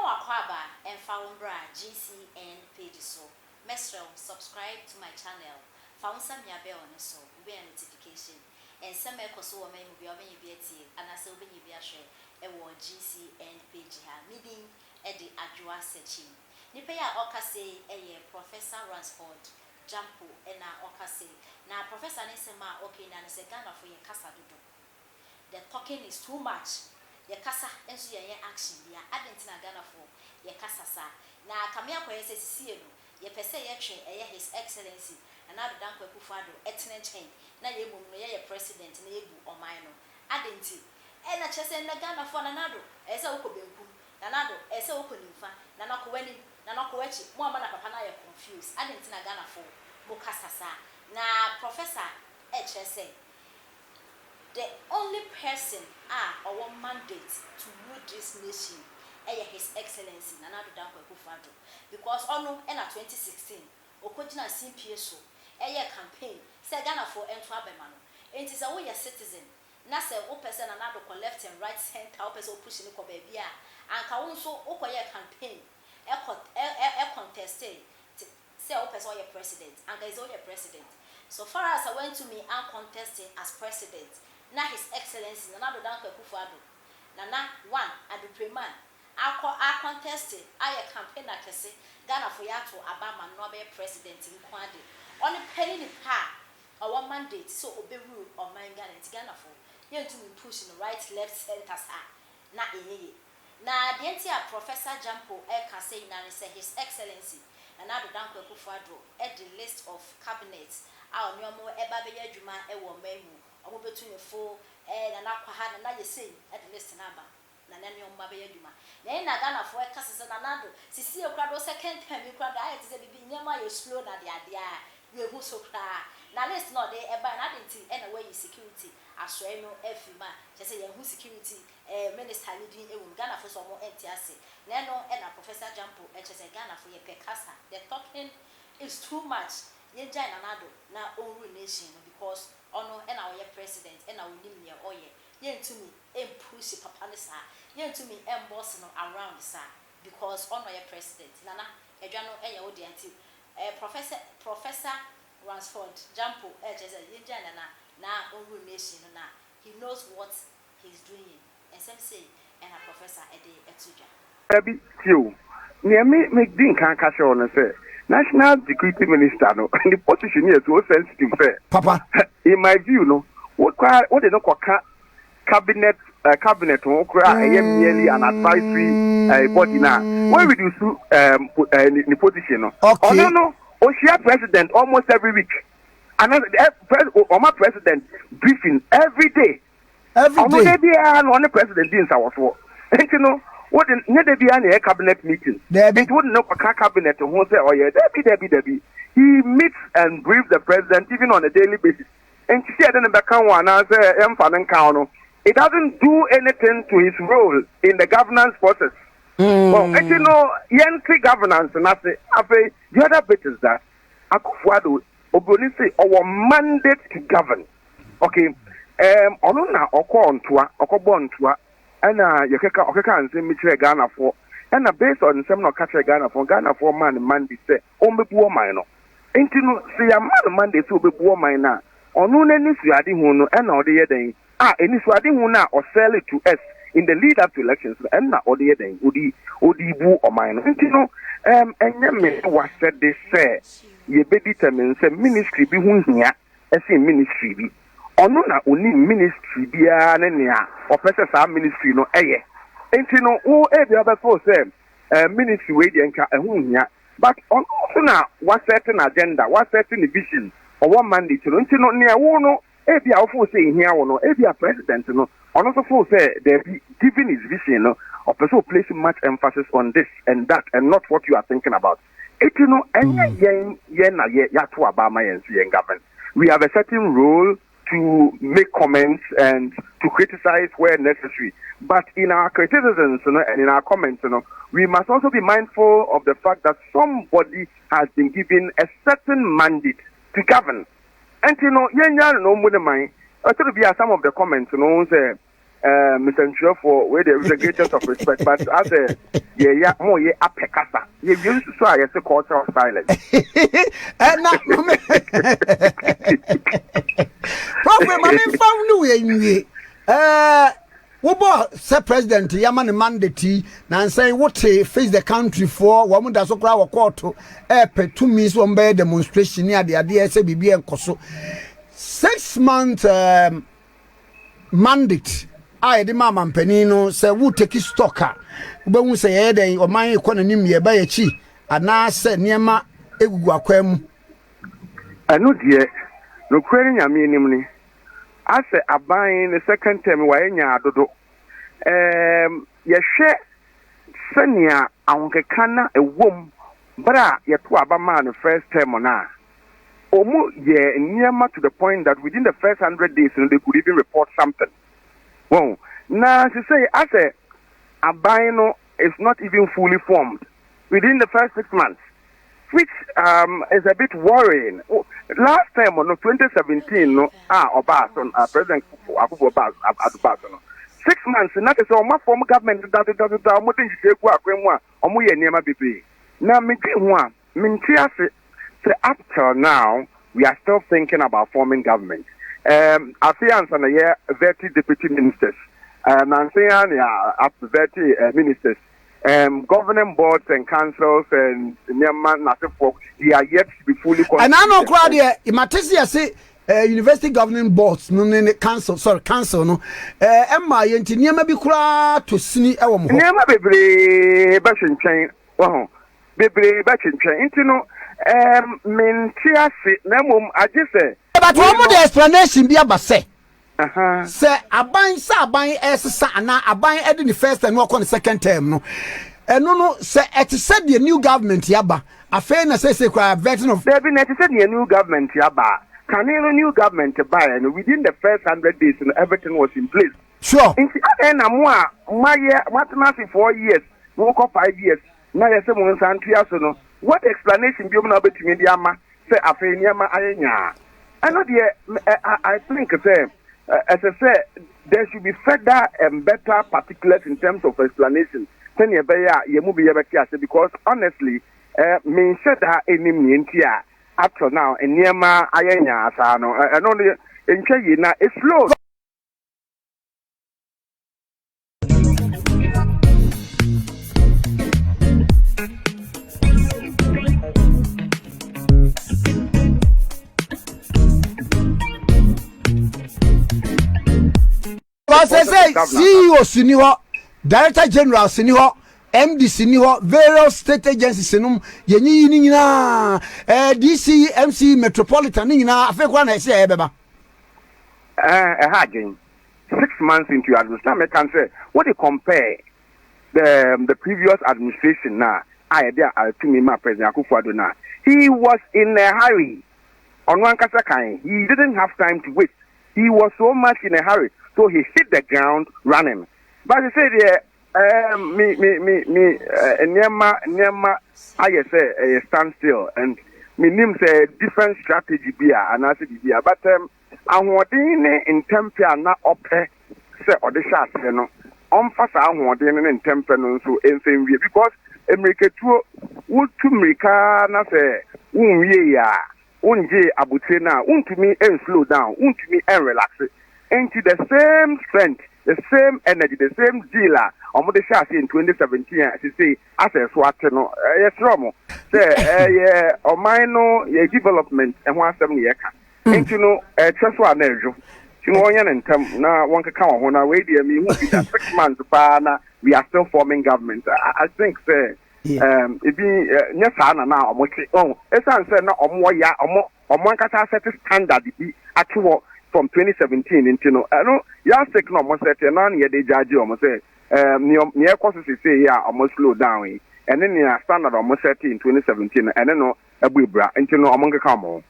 Wakwaba and Foumbra GCN page so. Mesro, subscribe to my channel. Found some ya bell on so, be a notification. And some echo so may be open your beauty, and I still be your share a GCN page. Meeting Eddie Adjoa searching. Nipaya Okase, a Professor Ransford, Jampo, and now Okase. Now, Professor Nisema, okay, and it's a gun for your casa. The talking is too much. Your casa and so your action, ya adding to Ghana for your casa. Now, Camilla says, see you, your pese train, His Excellency, and now the Akufo Addo, excellent chain. Now you will be president, Nebu or minor. Adding to, and I just send the Ghana for another, as a Okobeku, another, as a Okonifa, Nanako Wendy, Nanako Wechi, more man Papana confused, adding to Ghana for Mokasasa. Now, Professor HSA. The only person our mandate to rule this nation His Excellency Nana Akufo Addo, because ono in 2016 Okojina CPSO campaign say Ghana for Entwabemano. It is a way a citizen. Na say o person another left and right center o person pushing ko baby and ka wonso okoye campaign contested say o person your president and guys all your president. So far as I went to me uncontested as president. Na His Excellency Nana Akufo Addo Nana one Addo Preman I contested I campaign akese Ghana for ya to Abama no be president in Kwande only penny ha our mandate so obey rule of my Ghana for you to push in the right left center na na the entire Professor Jampo can say na say His Excellency Nana Akufo Addo at the list of cabinets our nyomo eba be adwuma e wo memu omo between full na nakwaha na ye say at the list number na nani omba be adwuma na Ghana for e kase na nado sisi e kwado second term e kwado aye te say bibi nyama ye slow na de ade a we hu so kra na list no de e ba na de nti e na we security asore no afima je say ye hu security minister leading e wo Ghana for so mo entiase na no e na Professor Jampo e che say Ghana for ye pekasa the talking is too much ye jai na nado na own nation because ono and our president and our nimia oye yen to me push papa ne sa yen to me boss no around sa because ono your president nana edwano eye wo de anti professor Ransford Jampo just yen jai na own nation na he knows what he's doing and some say and a professor ede etuja Baby, you. Near me din can catch on and say National Security Minister no and the position here is so sensitive. Papa, in my view, no, what they don't call cabinet merely an advisory body now. When we do the position, no. Okay. Oh no, share president almost every week. Another my president briefing every day. Every day. On the president in our for. And you know. What there be any cabinet meeting? It wouldn't know a cabinet who say, oh yeah, there be. He meets and briefs the president even on a daily basis. And she said in the back one it doesn't do anything to his role in the governance process. Well, and you know, Yankee governance and I say, the other bit is that Akufo Addo Oboni say our mandate to govern. Okay, onuna okobontua and you can say Michelle Ghana for and based on some no catch Ghana for man mandate say ombebu mine no enti no say a man mandate so obebu mine na onu na ni suade hu no and na ode yeden eni suade hu na or sell it to us in the lead up to elections and na ode yeden odi bu o mine no enti no enye me was said this say ye be determine say ministry bi hu hia ese ministry bi ono na oni ministry bia ne nea opese sa ministry no eye enti no wo e bia be for say ministry we dey nka ehu hia but ono so na what certain agenda what certain vision or one mandate no enti no nea wo no e bia wo for say hia wo no e bia president no ono so for say they be giving his vision no opese placing much emphasis on this and that and not what you are thinking about enti no enye yen na ye ya to abama yen so yen government we have a certain role to make comments and to criticize where necessary. But in our criticisms and in our comments, we must also be mindful of the fact that somebody has been given a certain mandate to govern. And no money mind. Be some of the comments, say Mr. Nchofo, where there is the greatest of respect, but as a more apekasa, you used to try as a culture of silence. And now, Prophet, my found new say president Yaman mandate now say what face the country for woman that's so crowd court to 2 minutes one bed demonstration near the idea say BB and Koso 6 month mandate. I the mama penino say wo take stocker ube hu say eden o man ekọ nanim ye ba ye chi ana say niema egugu akwam anu de no kwere nyame enim ni ase aban the second term wa enya adodo ye hwe senia ahonkeka na ewom bra ye to abama no first term na omu ye niema to the point that within the first 100 days they could even report something. Well, now to say, as a bino is not even fully formed within the first 6 months, which is a bit worrying. Last time, on 2017, President Akufo Addo, 6 months, and that is all my former government that now, up till now, we are still thinking about forming government. Affiance and a year 30 deputy ministers, and up to 30 ministers, governing boards and councils and Myanmar folk, they are yet to be fully constituted. And I know, Claudia, Imatisia say university governing boards, no, council, no, Emma, Yentinia be cra to sni Elm. Never be bashing chain, be bashing chain, you know, Mintiasi, Namum, I just say. But one more explanation be about say. Say aban sa aban sa na aban edi the first and work on the second term no. No say it said the new government yaba. Afen na say kwa version of there been it said the new government yaba. Can you new government buy and within the first 100 days and everything was in place. Sure. In na my year what 4 years, work up 5 years. Now you say mo santia so no. What explanation be na betumi di ama say afen yama ayenya. I think as I said, there should be further and better particulars in terms of explanation. Because honestly, me said that any up to now, and Niema Ayanya Asano, and only in China, it's slow. Say CEO senior, Director General senior, MD senior, various state agencies senum yenyi nyina DC MC Metropolitan nyina afekwa na say ebeba again 6 months into your administration I can say what you compare the previous administration now I to me my President Akufo Addo now he was in a hurry on one kasa kan he didn't have time to wait he was so much in a hurry. So he hit the ground running. But he said, Nema, I say, stand still. And me name say different strategy beer and I said, but I want in temper not up say or the shots, you know. Fast I want in temper so anything because America would to America na say, yeah, abutena, to me and slow down, to me and relax it. Into the same strength, the same energy, the same dealer. On the chassis in 2017, as you say, as a SWAT, yes, Romo. Say, or minor development and 1 7 years. And you know, just one nerve. You know, now one can come when I wait. I mean, 6 months, we are still forming government. I think, say, it be yes, now, it's answer now, or one can set a standard at what. From 2017 into no ya stick no almost set na ye dey judge almost say near courses say yeah almost slow down and then ya standard almost set in 2017 and then no abubra into no among come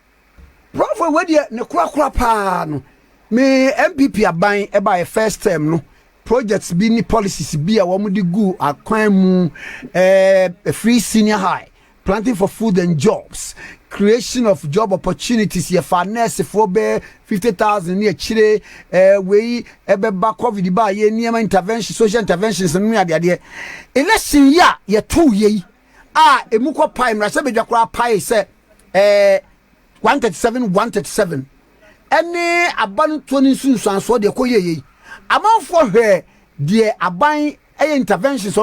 Prof we dey ne kura pa no me MPP aban e ba first term no projects bi ni policies bi a wo mu di gu akwan mu free senior high planting for food and jobs creation of job opportunities ye fa nurse for be 50,000 near chire we ebeba covid ba ye niema intervention social interventions no ade election ya ye 2 ye emuko pai mra se bedwa kra pai se 137 any aban 20 sunsan so de koyeye amanfo hwe de aban interventions